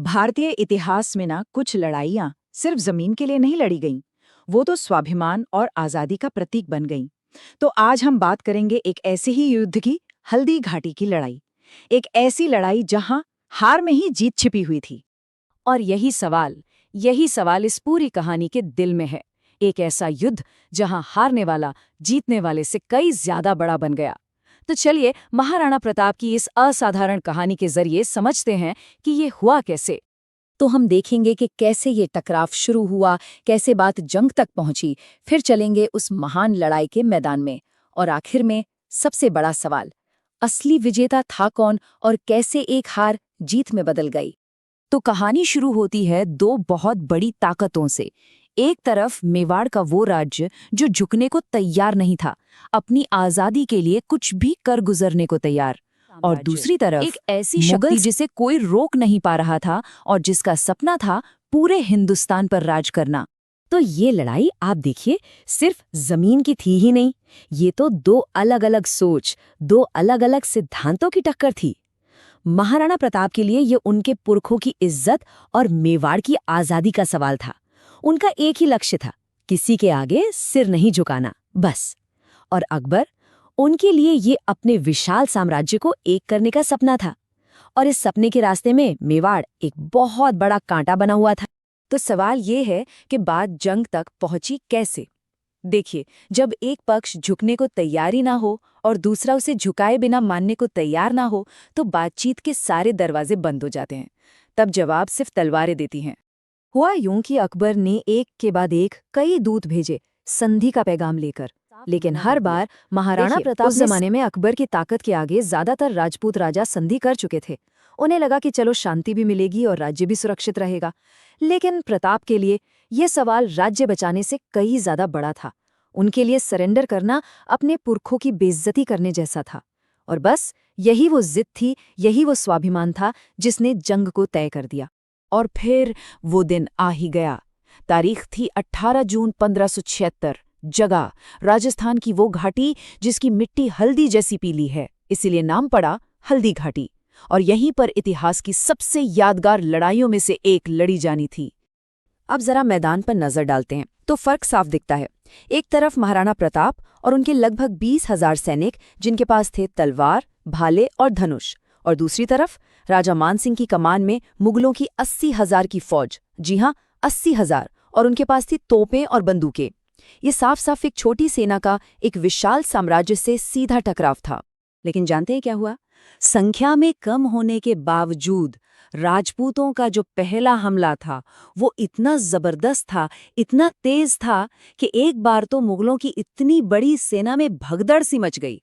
भारतीय इतिहास में ना कुछ लड़ाइयाँ सिर्फ जमीन के लिए नहीं लड़ी गईं, वो तो स्वाभिमान और आजादी का प्रतीक बन गईं। तो आज हम बात करेंगे एक ऐसे ही युद्ध की, हल्दी घाटी की लड़ाई। एक ऐसी लड़ाई जहां हार में ही जीत छिपी हुई थी। और यही सवाल इस पूरी कहानी के दिल में है। एक ऐसा युद्ध जहां हारने वाला जीतने वाले से कई ज्यादा बड़ा बन गया। तो चलिए महाराणा प्रताप की इस असाधारण कहानी के जरिए समझते हैं कि ये हुआ कैसे। तो हम देखेंगे कि कैसे ये टकराव शुरू हुआ, कैसे बात जंग तक पहुंची, फिर चलेंगे उस महान लड़ाई के मैदान में, और आखिर में सबसे बड़ा सवाल, असली विजेता था कौन और कैसे एक हार जीत में बदल गई। तो कहानी शुरू होती है दो बहुत बड़ी ताकतों से। एक तरफ मेवाड़ का वो राज्य जो झुकने को तैयार नहीं था, अपनी आजादी के लिए कुछ भी कर गुजरने को तैयार, और दूसरी तरफ एक ऐसी शक्ति जिसे कोई रोक नहीं पा रहा था और जिसका सपना था पूरे हिंदुस्तान पर राज करना। तो ये लड़ाई आप देखिए सिर्फ जमीन की थी ही नहीं, ये तो दो अलग अलग सोच, दो अलग अलग सिद्धांतों की टक्कर थी। महाराणा प्रताप के लिए ये उनके पुरखों की इज्जत और मेवाड़ की आजादी का सवाल था। उनका एक ही लक्ष्य था, किसी के आगे सिर नहीं झुकाना, बस। और अकबर, उनके लिए ये अपने विशाल साम्राज्य को एक करने का सपना था। और इस सपने के रास्ते में मेवाड़ एक बहुत बड़ा कांटा बना हुआ था। तो सवाल ये है कि बात जंग तक पहुंची कैसे। देखिए, जब एक पक्ष झुकने को तैयार ही ना हो और दूसरा उसे झुकाए बिना मानने को तैयार ना हो, तो बातचीत के सारे दरवाजे बंद हो जाते हैं। तब जवाब सिर्फ तलवारें देती हैं। हुआ यूं कि अकबर ने एक के बाद एक कई दूत भेजे संधि का पैगाम लेकर, लेकिन हर बार महाराणा प्रताप उस जमाने में अकबर की ताकत के आगे ज्यादातर राजपूत राजा संधि कर चुके थे। उन्हें लगा कि चलो शांति भी मिलेगी और राज्य भी सुरक्षित रहेगा। लेकिन प्रताप के लिए यह सवाल राज्य बचाने से कई ज्यादा बड़ा था। उनके लिए सरेंडर करना अपने पुरखों की बेइज्जती करने जैसा था। और बस यही वो जिद थी, यही वो स्वाभिमान था जिसने जंग को तय कर दिया। और फिर वो दिन आ ही गया। तारीख थी 18 जून 1576। जगह राजस्थान की वो घाटी जिसकी मिट्टी हल्दी जैसी पीली है, इसीलिए नाम पड़ा हल्दी घाटी। और यहीं पर इतिहास की सबसे यादगार लड़ाइयों में से एक लड़ी जानी थी। अब जरा मैदान पर नजर डालते हैं तो फर्क साफ दिखता है। एक तरफ महाराणा प्रताप और उनके लगभग 20,000 सैनिक जिनके पास थे तलवार, भाले और धनुष, और दूसरी तरफ राजा मानसिंह की कमान में मुगलों की 80,000 की फौज। जी हाँ, 80,000, और उनके पास थी तोपें और बंदूकें। ये साफ साफ एक छोटी सेना का एक विशाल साम्राज्य से सीधा टकराव था। लेकिन जानते हैं क्या हुआ? संख्या में कम होने के बावजूद राजपूतों का जो पहला हमला था वो इतना जबरदस्त था, इतना तेज था कि एक बार तो मुगलों की इतनी बड़ी सेना में भगदड़ सी मच गई।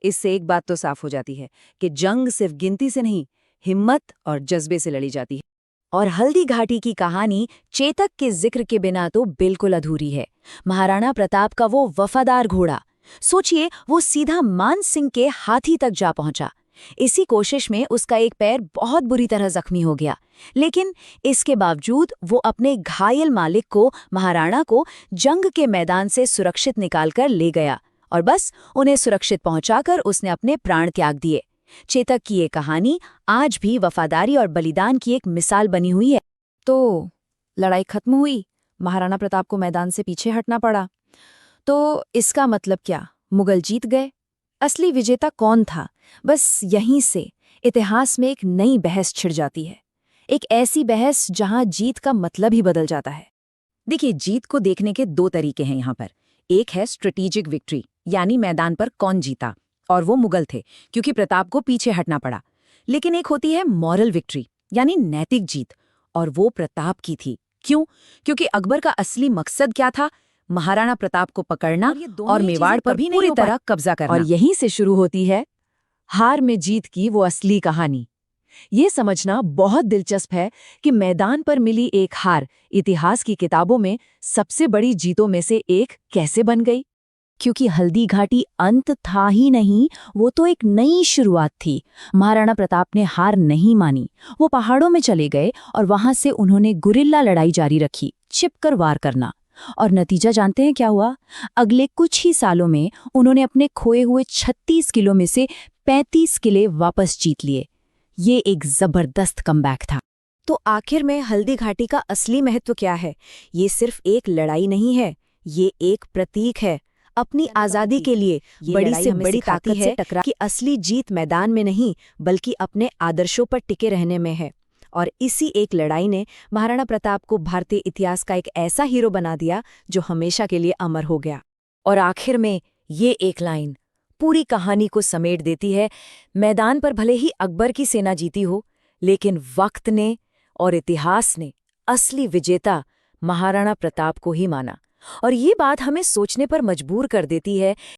इससे एक बात तो साफ हो जाती है कि जंग सिर्फ गिनती से नहीं, हिम्मत और जज्बे से लड़ी जाती है। और हल्दी घाटी की कहानी चेतक के जिक्र के बिना तो बिल्कुल अधूरी है। महाराणा प्रताप का वो वफादार घोड़ा, सोचिए, वो सीधा मान सिंह के हाथी तक जा पहुंचा। इसी कोशिश में उसका एक पैर बहुत बुरी तरह जख्मी हो गया, लेकिन इसके बावजूद वो अपने घायल मालिक को, महाराणा को, जंग के मैदान से सुरक्षित निकालकर ले गया। और बस उन्हें सुरक्षित पहुंचाकर उसने अपने प्राण त्याग दिए। चेतक की ये कहानी आज भी वफादारी और बलिदान की एक मिसाल बनी हुई है। तो लड़ाई खत्म हुई, महाराणा प्रताप को मैदान से पीछे हटना पड़ा। तो इसका मतलब क्या? मुगल जीत गए? असली विजेता कौन था? बस यहीं से इतिहास में एक नई बहस छिड़ जाती है। एक ऐसी बहस जहां जीत का मतलब ही बदल जाता है। देखिए, जीत को देखने के दो तरीके हैं यहाँ पर। एक है स्ट्रेटेजिक विक्ट्री, यानी मैदान पर कौन जीता, और वो मुगल थे क्योंकि प्रताप को पीछे हटना पड़ा। लेकिन एक होती है मॉरल विक्ट्री, यानी नैतिक जीत, और वो प्रताप की थी। क्यों? क्योंकि अकबर का असली मकसद क्या था? महाराणा प्रताप को पकड़ना और मेवाड़ पर पूरी तरह कब्जा करना। और यहीं से शुरू होती है हार में जीत की वो असली कहानी। ये समझना बहुत दिलचस्प है कि मैदान पर मिली एक हार इतिहास की किताबों में सबसे बड़ी जीतों में से एक कैसे बन गई। क्योंकि हल्दी घाटी अंत था ही नहीं, वो तो एक नई शुरुआत थी। महाराणा प्रताप ने हार नहीं मानी, वो पहाड़ों में चले गए और वहां से उन्होंने गुरिल्ला लड़ाई जारी रखी, छिपकर वार करना। और नतीजा जानते हैं क्या हुआ? अगले कुछ ही सालों में उन्होंने अपने खोए हुए 36 किलों में से 35 किले वापस जीत लिए। ये एक जबरदस्त कमबैक था। तो आखिर में हल्दी घाटी का असली महत्व क्या है? ये सिर्फ एक लड़ाई नहीं है, ये एक प्रतीक है अपनी आजादी के लिए। बड़ी से बड़ी ताकत है कि असली जीत मैदान में नहीं बल्कि अपने आदर्शों पर टिके रहने में है। और इसी एक लड़ाई ने महाराणा प्रताप को भारतीय इतिहास का एक ऐसा हीरो बना दिया जो हमेशा के लिए अमर हो गया। और आखिर में ये एक लाइन पूरी कहानी को समेट देती है। मैदान पर भले ही अकबर की सेना जीती हो, लेकिन वक्त ने और इतिहास ने असली विजेता महाराणा प्रताप को ही माना। और ये बात हमें सोचने पर मजबूर कर देती है